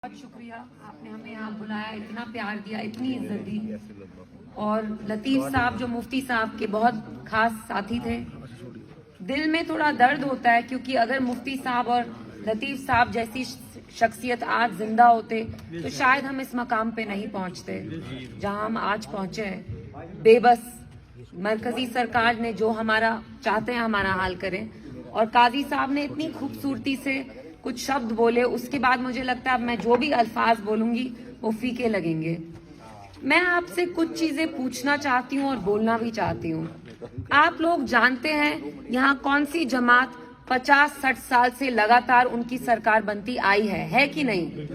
बहुत शुक्रिया, आपने हमें यहाँ बुलाया, इतना प्यार दिया, इतनी इज्जत दी। और लतीफ साहब जो मुफ्ती साहब के बहुत खास साथी थे, दिल में थोड़ा दर्द होता है क्योंकि अगर मुफ्ती साहब और लतीफ साहब जैसी शख्सियत आज जिंदा होते तो शायद हम इस मकाम पे नहीं पहुंचते जहां हम आज पहुंचे हैं। बेबस मरकजी सरकार ने जो हमारा चाहते हैं हमारा हाल करें, और काजी साहब ने इतनी खूबसूरती से कुछ शब्द बोले, उसके बाद मुझे लगता है अब मैं जो भी अल्फाज बोलूंगी वो फीके लगेंगे। मैं आपसे कुछ चीजें पूछना चाहती हूँ और बोलना भी चाहती हूँ। आप लोग जानते हैं यहाँ कौन सी जमात 50-60 साल से लगातार उनकी सरकार बनती आई है कि नहीं?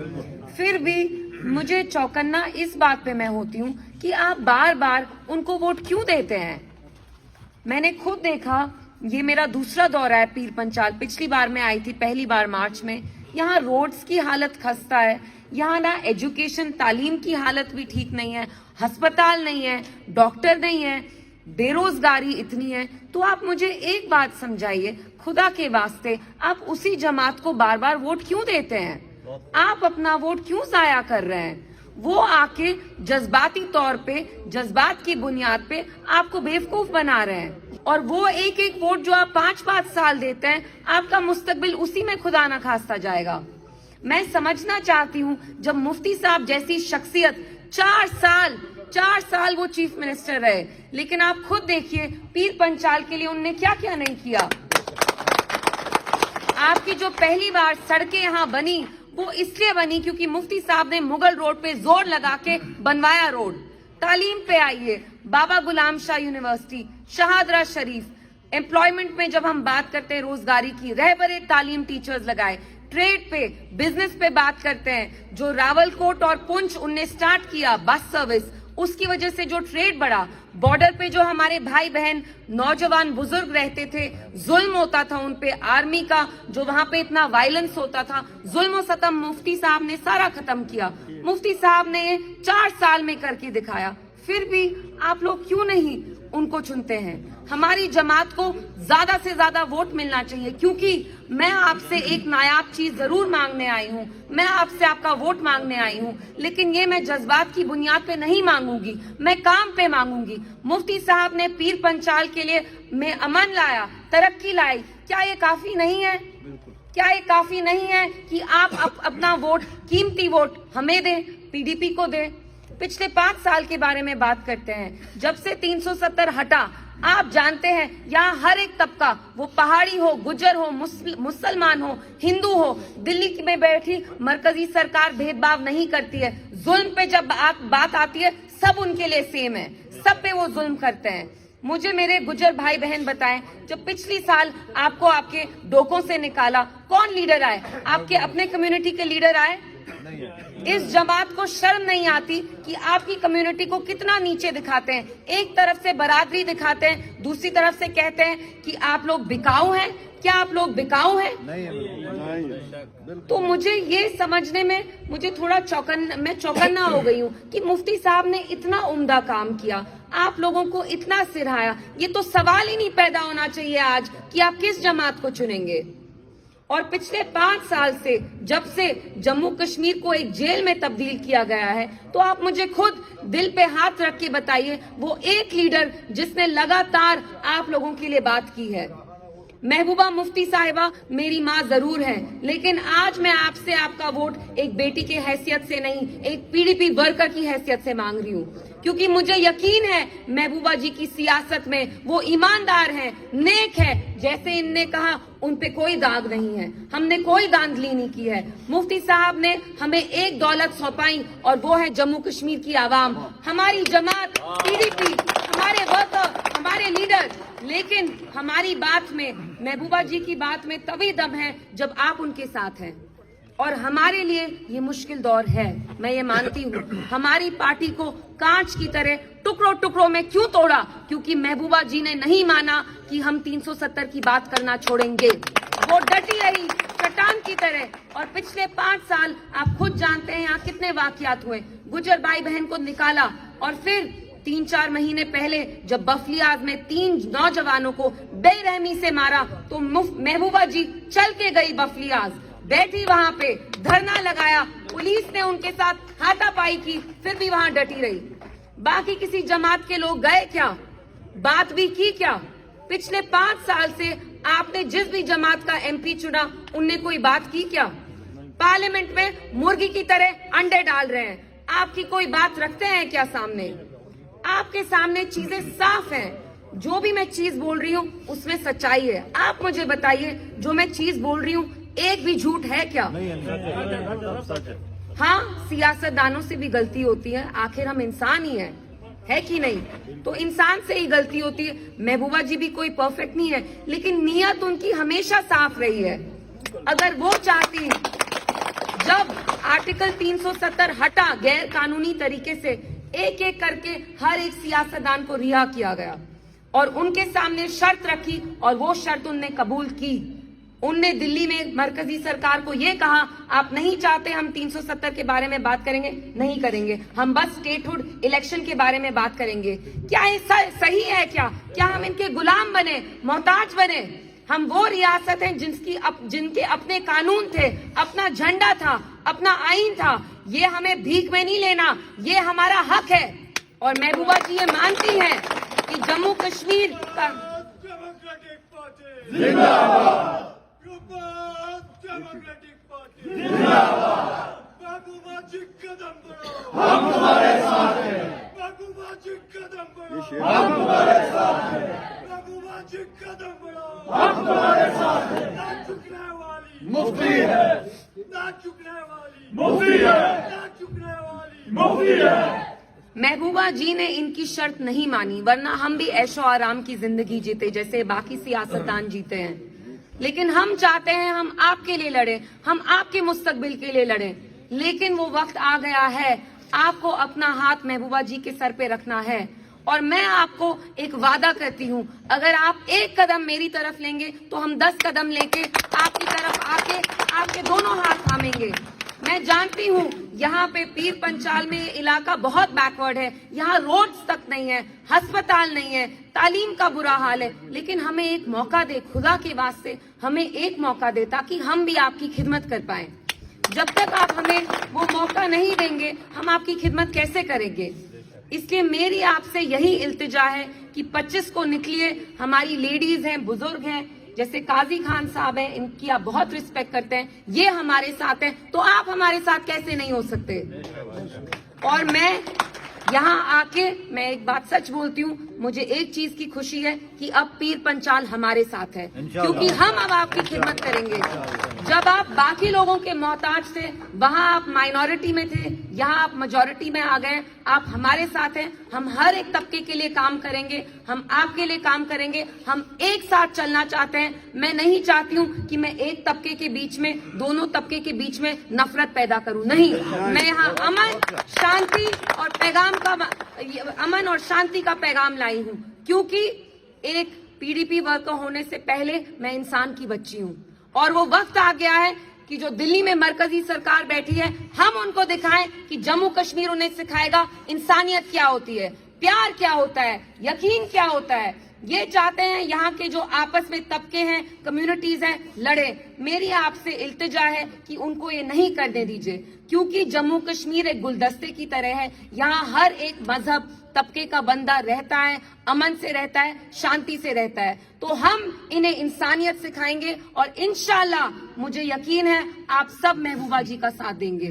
फिर भी मुझे चौकन्ना इस बात पे मैं होती हूँ कि आप बार बार उनको वोट क्यों देते हैं। मैंने खुद देखा, ये मेरा दूसरा दौरा है पीर पंचाल, पिछली बार मैं आई थी पहली बार मार्च में। यहाँ रोड्स की हालत खस्ता है, यहाँ ना एजुकेशन तालीम की हालत भी ठीक नहीं है, अस्पताल नहीं है, डॉक्टर नहीं है, बेरोजगारी इतनी है। तो आप मुझे एक बात समझाइए, खुदा के वास्ते आप उसी जमात को बार बार वोट क्यों देते हैं? आप अपना वोट क्यों जाया कर रहे हैं? वो आके जज्बाती तौर पे, जज्बात की बुनियाद पे आपको बेवकूफ बना रहे हैं, और वो एक एक वोट जो आप 5-5 साल देते हैं, आपका मुस्तकबिल उसी में खुदा न खास्ता जाएगा। मैं समझना चाहती हूँ, जब मुफ्ती साहब जैसी शख्सियत 4 साल वो चीफ मिनिस्टर रहे, लेकिन आप खुद देखिए पीर पंचाल के लिए उनने क्या क्या नहीं किया। आपकी जो पहली बार सड़कें यहाँ बनी वो इसलिए बनी क्योंकि मुफ्ती साहब ने मुगल रोड पे जोर लगा के बनवाया रोड। तालीम पे आइए, बाबा गुलाम शाह यूनिवर्सिटी, शहादरा शरीफ, एम्प्लॉयमेंट में जब हम बात करते हैं रोजगारी की, रहबरे तालीम टीचर्स लगाए, ट्रेड पे, बिजनेस पे बात करते हैं, जो रावलकोट और पुंछ उनने स्टार्ट किया बस सर्विस, उसकी वजह से जो ट्रेड बढ़ा, बॉर्डर पे जो हमारे भाई बहन नौजवान बुजुर्ग रहते थे, जुल्म होता था उन पे, आर्मी का जो वहां पे इतना वायलेंस होता था, जुल्म सतम मुफ्ती साहब ने सारा खत्म किया। मुफ्ती साहब ने 4 साल में करके दिखाया। फिर भी आप लोग क्यों नहीं उनको चुनते हैं? हमारी जमात को ज्यादा से ज्यादा वोट मिलना चाहिए, क्योंकि मैं आपसे एक नायाब चीज जरूर मांगने आई हूँ, मैं आपसे आपका वोट मांगने आई हूँ, लेकिन ये मैं जज्बात की बुनियाद पे नहीं मांगूंगी, मैं काम पे मांगूंगी। मुफ्ती साहब ने पीर पंचाल के लिए में अमन लाया, तरक्की लाई, क्या ये काफी नहीं है? क्या ये काफी नहीं है कि आप अपना वोट, कीमती वोट हमें दें, पीडीपी को दें? पिछले 5 साल के बारे में बात करते हैं, जब से 370 हटा, आप जानते हैं यहाँ हर एक तबका, वो पहाड़ी हो, गुज्जर हो, मुसलमान हो, हिंदू हो, दिल्ली में बैठी मरकजी सरकार भेदभाव नहीं करती है। जुल्म पे जब बात आती है, सब उनके लिए सेम है, सब पे वो जुल्म करते हैं। मुझे मेरे गुज्जर भाई बहन बताएं, जब पिछली साल आपको आपके डोकों से निकाला, कौन लीडर आए? आपके अपने कम्युनिटी के लीडर आए? इस जमात को शर्म नहीं आती कि आपकी कम्युनिटी को कितना नीचे दिखाते हैं। एक तरफ से बरादरी दिखाते हैं, दूसरी तरफ से कहते हैं कि आप लोग बिकाऊ हैं। क्या आप लोग बिकाऊ हैं? नहीं। तो मुझे ये समझने में मुझे थोड़ा चौकन्ना हो गई हूँ कि मुफ्ती साहब ने इतना उम्दा काम किया, आप लोगों को इतना सिराया, ये तो सवाल ही नहीं पैदा होना चाहिए आज कि आप किस जमात को चुनेंगे। और पिछले 5 साल से, जब से जम्मू कश्मीर को एक जेल में तब्दील किया गया है, तो आप मुझे खुद दिल पे हाथ रख के बताइए, वो एक लीडर जिसने लगातार आप लोगों के लिए बात की है। महबूबा मुफ्ती साहिबा मेरी माँ जरूर है, लेकिन आज मैं आपसे आपका वोट एक बेटी की हैसियत से नहीं, एक पीडीपी वर्कर की हैसियत से मांग रही हूँ, क्योंकि मुझे यकीन है महबूबा जी की सियासत में वो ईमानदार हैं, नेक है। जैसे इनने कहा, उन पे कोई दाग नहीं है, हमने कोई धांधली नहीं की है। मुफ्ती साहब ने हमें एक दौलत सौंपाई, और वो है जम्मू कश्मीर की आवाम, हमारी जमात, पीडीपी, हमारे वर्कर, हमारे लीडर। लेकिन हमारी बात में, महबूबा जी की बात में तभी दम है जब आप उनके साथ हैं, और हमारे लिए ये मुश्किल दौर है, मैं ये मानती हूँ। हमारी पार्टी को कांच की तरह टुकड़ों टुकड़ों में क्यों तोड़ा? क्योंकि महबूबा जी ने नहीं माना कि हम 370 की बात करना छोड़ेंगे। वो डटी रही चट्टान की तरह, और पिछले 5 साल आप खुद जानते हैं यहाँ कितने वाकयात हुए। गुजर भाई बहन को निकाला, और फिर 3-4 महीने पहले जब बफलियाज में 3 नौजवानों को बेरहमी से मारा, तो महबूबा जी चल के गई बफलियाज, बैठी वहां पे, धरना लगाया, पुलिस ने उनके साथ हाथापाई की, फिर भी वहां डटी रही। बाकी किसी जमात के लोग गए क्या? बात भी की क्या? पिछले 5 साल से आपने जिस भी जमात का एमपी चुना, उनने कोई बात की क्या? पार्लियामेंट में मुर्गी की तरह अंडे डाल रहे हैं, आपकी कोई बात रखते हैं क्या सामने? आपके सामने चीजें साफ हैं। जो भी मैं चीज बोल रही हूँ उसमें सच्चाई है। आप मुझे बताइए, जो मैं चीज बोल रही हूँ एक भी झूठ है क्या? हाँ, सियासतदानों से भी गलती होती है, आखिर हम इंसान ही है कि नहीं? तो इंसान से ही गलती होती है। महबूबा जी भी कोई परफेक्ट नहीं है, लेकिन नीयत उनकी हमेशा साफ रही है। अगर वो चाहती, जब आर्टिकल 370 हटा गैर कानूनी तरीके से, एक एक करके हर एक सियासतदान को रिहा किया गया और उनके सामने शर्त रखी और वो शर्त उनने कबूल की। उनने दिल्ली में मरकजी सरकार को ये कहा, आप नहीं चाहते हम 370 के बारे में बात करेंगे, नहीं करेंगे, हम बस स्टेटहुड इलेक्शन के बारे में बात करेंगे। क्या ये सही है? क्या हम इनके गुलाम बने, मोहताज बने? हम वो रियासत हैं जिनके अपने कानून थे, अपना झंडा था, अपना आईन था। ये हमें भीख में नहीं लेना, ये हमारा हक है। और महबूबा जी ये मानती हैं कि जम्मू कश्मीर का हम तुम्हारे साथ हैं, हम तुम्हारे साथ हैं, हम तुम्हारे साथ हैं। ना झुकने वाली मुफ्ती है, ना झुकने वाली मुफ्ती है, ना झुकने वाली मुफ्ती है। महबूबा जी ने इनकी शर्त नहीं मानी, वरना हम भी ऐशो आराम की जिंदगी जीते जैसे बाकी सियासतदान जीते हैं। लेकिन हम चाहते हैं हम आपके लिए लड़े, हम आपके मुस्तकबिल के लिए लड़े। लेकिन वो वक्त आ गया है, आपको अपना हाथ महबूबा जी के सर पे रखना है। और मैं आपको एक वादा करती हूँ, अगर आप एक कदम मेरी तरफ लेंगे तो हम 10 कदम लेके आपकी तरफ आके आपके दोनों हाथ थामेंगे। मैं जानती हूँ यहाँ पे पीर पंचाल में ये इलाका बहुत बैकवर्ड है, यहाँ रोड्स तक नहीं है, अस्पताल नहीं है, तालीम का बुरा हाल है। लेकिन हमें एक मौका दे, खुदा के वास्ते हमें एक मौका दे, ताकि हम भी आपकी खिदमत कर पाएं। जब तक आप हमें वो मौका नहीं देंगे, हम आपकी खिदमत कैसे करेंगे? इसलिए मेरी आपसे यही इल्तिजा है कि 25 को निकलिए। हमारी लेडीज हैं, बुजुर्ग हैं, जैसे काजी खान साहब हैं, इनकी आप बहुत रिस्पेक्ट करते हैं, ये हमारे साथ हैं, तो आप हमारे साथ कैसे नहीं हो सकते? और मैं यहाँ आके मैं एक बात सच बोलती हूँ, मुझे एक चीज की खुशी है कि अब पीर पंचाल हमारे साथ है, क्योंकि हम अब आपकी खिदमत करेंगे। जब आप बाकी लोगों के मोहताज थे, वहाँ आप माइनॉरिटी में थे, यहाँ आप मेजॉरिटी में आ गए। आप हमारे साथ हैं, हम हर एक तबके के लिए काम करेंगे, हम आपके लिए काम करेंगे, हम एक साथ चलना चाहते हैं। मैं नहीं चाहती हूँ कि मैं एक तबके के बीच में, दोनों तबके के बीच में नफरत पैदा करूँ, नहीं। मैं यहाँ अमन, शांति और अमन और शांति का पैगाम लाई हूँ, क्योंकि एक पीडीपी वर्कर होने से पहले मैं इंसान की बच्ची हूँ। और वो वक्त आ गया है कि जो दिल्ली में मरकजी सरकार बैठी है, हम उनको दिखाएं कि जम्मू कश्मीर उन्हें सिखाएगा इंसानियत क्या होती है, प्यार क्या होता है, यकीन क्या होता है। ये चाहते हैं यहाँ के जो आपस में तबके हैं, कम्युनिटीज हैं, लड़े। मेरी आपसे इल्तिजा है कि उनको ये नहीं करने दीजिए, क्योंकि जम्मू कश्मीर एक गुलदस्ते की तरह है। यहाँ हर एक मजहब, तबके का बंदा रहता है, अमन से रहता है, शांति से रहता है। तो हम इन्हें इंसानियत सिखाएंगे और इंशाल्लाह मुझे यकीन है आप सब महबूबा जी का साथ देंगे,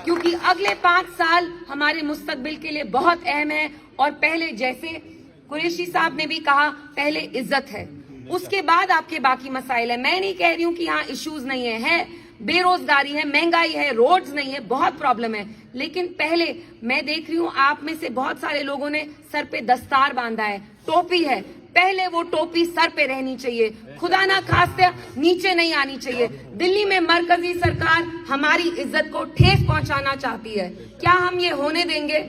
क्योंकि अगले 5 साल हमारे मुस्तकबिल के लिए बहुत अहम है। और पहले, जैसे कुरैशी साहब ने भी कहा, पहले इज्जत है, उसके बाद आपके बाकी मसाइल है। मैं नहीं कह रही हूँ कि यहाँ इश्यूज नहीं है, बेरोजगारी है, महंगाई है, रोड्स नहीं है, बहुत प्रॉब्लम है। लेकिन पहले मैं देख रही हूँ आप में से बहुत सारे लोगों ने सर पे दस्तार बांधा है, टोपी है, पहले वो टोपी सर पे रहनी चाहिए, खुदा ना खास्ते नीचे नहीं आनी चाहिए। दिल्ली में मरकजी सरकार हमारी इज्जत को ठेस पहुंचाना चाहती है, क्या हम ये होने देंगे?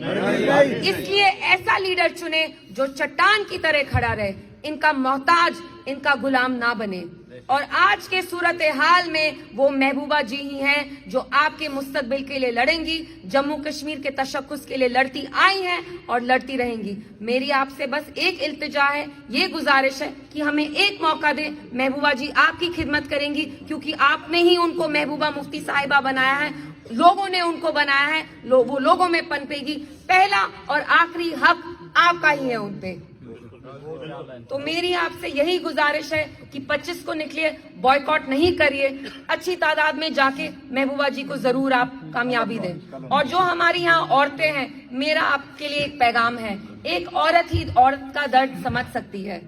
इसलिए ऐसा लीडर चुने जो चट्टान की तरह खड़ा रहे, इनका मोहताज, इनका गुलाम ना बने। اور آج کے صورتحال میں وہ محبوبہ جی ہی ہیں جو آپ کے مستقبل کے لیے لڑیں گی، جموں کشمیر کے تشخص کے لیے لڑتی آئی ہیں اور لڑتی رہیں گی۔ میری آپ سے بس ایک التجا ہے، یہ گزارش ہے کہ ہمیں ایک موقع دیں۔ محبوبہ جی آپ کی خدمت کریں گی کیونکہ آپ نے ہی ان کو محبوبہ مفتی صاحبہ بنایا ہے، لوگوں نے ان کو بنایا ہے، وہ لوگوں میں پنپے گی۔ پہلا اور آخری حق آپ کا ہی ہے ان پہ۔ تو میری آپ سے یہی گزارش ہے کہ 25 کو نکلیے، بائیکاٹ نہیں کریے، اچھی تعداد میں جا کے محبوبہ جی کو ضرور آپ کامیابی دیں۔ اور جو ہماری یہاں عورتیں ہیں، میرا آپ کے لیے ایک پیغام ہے، ایک عورت ہی عورت کا درد سمجھ سکتی ہے۔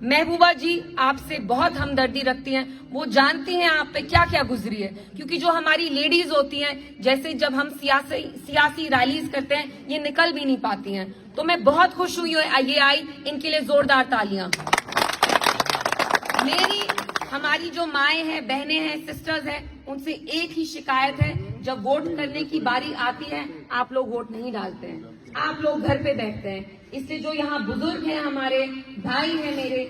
محبوبہ جی آپ سے بہت ہمدردی رکھتی ہیں، وہ جانتی ہیں آپ پہ کیا کیا گزری ہے، کیونکہ جو ہماری لیڈیز ہوتی ہیں، جیسے جب ہم سیاسی ریلیز کرتے ہیں، یہ نکل بھی نہیں پاتی ہیں۔ تو میں بہت خوش ہوئی ہوں یہ آئی، ان کے لیے زوردار تالیاں۔ ہماری جو مائیں ہیں، بہنیں ہیں، سسٹرز ہیں، ان سے ایک ہی شکایت ہے، جب ووٹ کرنے کی باری آتی ہے آپ لوگ ووٹ نہیں ڈالتے ہیں، آپ لوگ گھر پہ بیٹھتے ہیں۔ اس لیے جو یہاں بزرگ ہیں، ہمارے بھائی ہیں میرے،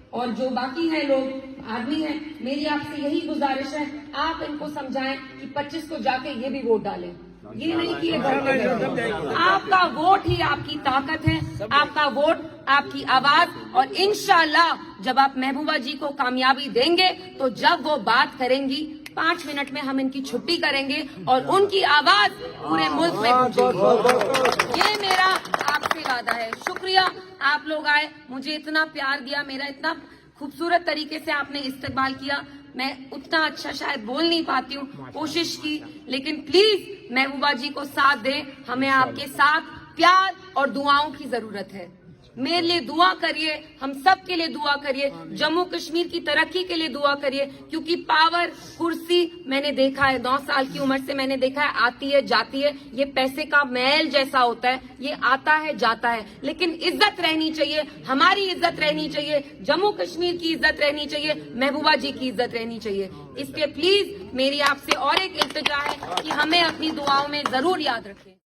اور جو باقی ہیں لوگ آدمی ہیں، میری آپ سے یہی گزارش ہے، آپ ان کو سمجھائیں کہ 25 کو جا کے یہ بھی ووٹ ڈالیں، یہ نہیں کہ یہ گھر پہ بیٹھے۔ آپ کا ووٹ ہی آپ کی طاقت ہے، آپ کا ووٹ آپ کی آواز، اور انشاءاللہ جب آپ محبوبہ جی کو کامیابی دیں گے تو جب وہ بات کریں گی 5 منٹ میں ہم ان کی چھٹی کریں گے اور ان کی آواز پورے ملک میں پہنچے گی۔ یہ میرا آپ سے وعدہ ہے۔ شکریہ، آپ لوگ آئے، مجھے اتنا پیار دیا، میرا اتنا خوبصورت طریقے سے آپ نے استقبال کیا، میں اتنا اچھا شاید بول نہیں پاتی ہوں، کوشش کی، لیکن پلیز محبوبہ جی کو ساتھ دیں، ہمیں آپ کے ساتھ پیار اور دعاؤں کی ضرورت ہے۔ میرے لیے دعا کریے، ہم سب کے لیے دعا کریے، جموں کشمیر کی ترقی کے لیے دعا کریے، کیونکہ پاور، کرسی میں نے دیکھا ہے، 9 سال کی عمر سے میں نے دیکھا ہے، آتی ہے جاتی ہے، یہ پیسے کا میل جیسا ہوتا ہے، یہ آتا ہے جاتا ہے، لیکن عزت رہنی چاہیے، ہماری عزت رہنی چاہیے، جموں کشمیر کی عزت رہنی چاہیے، محبوبہ جی کی عزت رہنی چاہیے۔ اس لیے پلیز میری آپ سے اور ایک التجا ہے کہ ہمیں اپنی دعاؤں میں ضرور یاد رکھیں۔